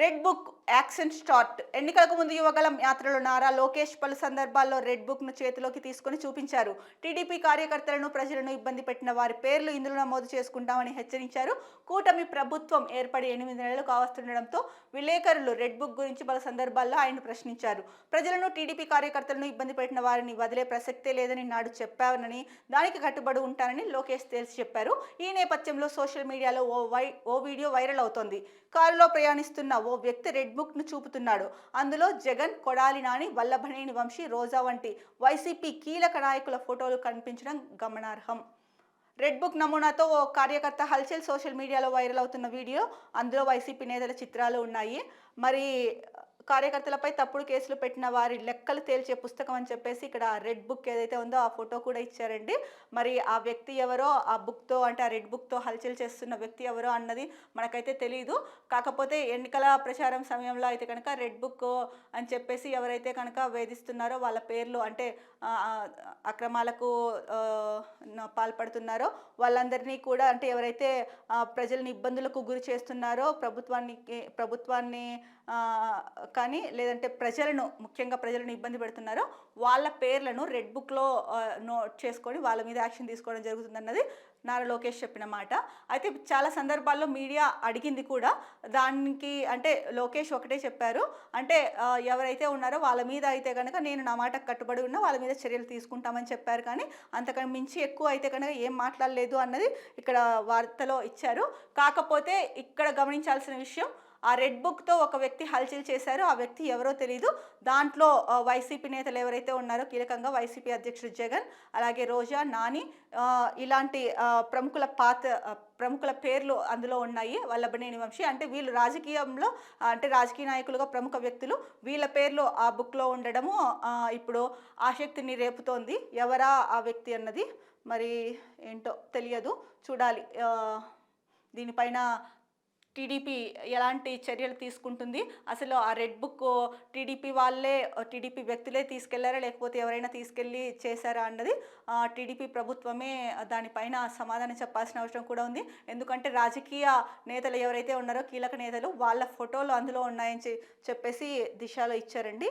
Red book action start. ఎన్నికలకు ముందు యువగళం యాత్రలో నారా లోకేష్ పలు సందర్భాల్లో రెడ్ బుక్ ను చేతిలోకి తీసుకొని చూపించారు. టీడీపీ కార్యకర్తలను, ప్రజలను ఇబ్బంది పెట్టిన వారి పేర్లు ఇందులో నమోదు చేసుకుంటామని హెచ్చరించారు. కూటమి ప్రభుత్వం ఏర్పడి 8 నెలలు కావస్తుండటంతో విలేకరులు రెడ్ బుక్ గురించి పలు సందర్భాల్లో ఆయన ప్రశ్నించారు. ప్రజలను, టీడీపీ కార్యకర్తలను ఇబ్బంది పెట్టిన వారిని వదిలే ప్రసక్తే లేదని నాడు చెప్పానని, దానికి కట్టుబడి ఉంటానని లోకేష్ తేల్చి చెప్పారు. ఈ నేపథ్యంలో సోషల్ మీడియాలో ఓ వీడియో వైరల్ అవుతోంది. కారులో ప్రయాణిస్తున్న ఓ వ్యక్తి రెడ్ బుక్ ను చూపుతున్నాడు. అందులో జగన్, కొడాలి నాని, వల్లభనేని వంశీ, రోజా వంటి వైసీపీ కీలక నాయకుల ఫోటోలు కనిపించడం గమనార్హం. రెడ్ బుక్ నమూనాతో ఓ కార్యకర్త హల్చల్ సోషల్ మీడియాలో వైరల్ అవుతున్న వీడియో. అందులో వైసీపీ నేతల చిత్రాలు ఉన్నాయి. మరి కార్యకర్తలపై తప్పుడు కేసులు పెట్టిన వారి లెక్కలు తేల్చే పుస్తకం అని చెప్పేసి ఇక్కడ రెడ్ బుక్ ఏదైతే ఉందో ఆ ఫోటో కూడా ఇచ్చారండి. మరి ఆ వ్యక్తి ఎవరో, ఆ బుక్తో అంటే ఆ రెడ్ బుక్తో హల్చల్ చేస్తున్న వ్యక్తి ఎవరో అన్నది మనకైతే తెలియదు. కాకపోతే ఎన్నికల ప్రచారం సమయంలో అయితే కనుక రెడ్ బుక్ అని చెప్పేసి ఎవరైతే కనుక వేధిస్తున్నారో వాళ్ళ పేర్లు అంటే అక్రమాలకు పాల్పడుతున్నారో వాళ్ళందరినీ కూడా అంటే ఎవరైతే ప్రజల్ని ఇబ్బందులకు గురి చేస్తున్నారో ప్రభుత్వాన్ని కానీ లేదంటే ముఖ్యంగా ప్రజలను ఇబ్బంది పెడుతున్నారో వాళ్ళ పేర్లను రెడ్ బుక్లో నోట్ చేసుకొని వాళ్ళ మీద యాక్షన్ తీసుకోవడం జరుగుతుందన్నది నారా లోకేష్ చెప్పిన మాట. అయితే చాలా సందర్భాల్లో మీడియా అడిగింది కూడా. దానికి అంటే లోకేష్ ఒకటే చెప్పారు. అంటే ఎవరైతే ఉన్నారో వాళ్ళ మీద అయితే కనుక నేను నా మాటకు కట్టుబడి ఉన్నా, వాళ్ళ మీద చర్యలు తీసుకుంటామని చెప్పారు. కానీ అంతకన్నా మించి ఎక్కువ అయితే కనుక ఏం మాట్లాడలేదు అన్నది ఇక్కడ వార్తలో ఇచ్చారు. కాకపోతే ఇక్కడ గమనించాల్సిన విషయం, ఆ రెడ్ బుక్తో ఒక వ్యక్తి హల్చల్ చేశారు. ఆ వ్యక్తి ఎవరో తెలీదు. దాంట్లో వైసీపీ నేతలు ఎవరైతే ఉన్నారో కీలకంగా వైసీపీ అధ్యక్షుడు జగన్, అలాగే రోజా, నాని ఇలాంటి ప్రముఖుల పేర్లు అందులో ఉన్నాయి. వల్లభనేని వంశీ అంటే వీళ్ళు రాజకీయంలో అంటే రాజకీయ నాయకులుగా ప్రముఖ వ్యక్తులు. వీళ్ళ పేర్లు ఆ బుక్లో ఉండడము ఇప్పుడు ఆసక్తిని రేపుతోంది. ఎవరా ఆ వ్యక్తి అన్నది మరి ఏంటో తెలియదు, చూడాలి. దీనిపైన టీడీపీ ఎలాంటి చర్యలు తీసుకుంటుంది, అసలు ఆ రెడ్ బుక్ టీడీపీ వ్యక్తులే తీసుకెళ్లారా లేకపోతే ఎవరైనా తీసుకెళ్ళి చేశారా అన్నది టీడీపీ ప్రభుత్వమే దానిపైన సమాధానం చెప్పాల్సిన అవసరం కూడా ఉంది. ఎందుకంటే రాజకీయ నేతలు ఎవరైతే ఉన్నారో కీలక నేతలు వాళ్ళ ఫోటోలు అందులో ఉన్నాయని చెప్పేసి దిశలో ఇచ్చారండి.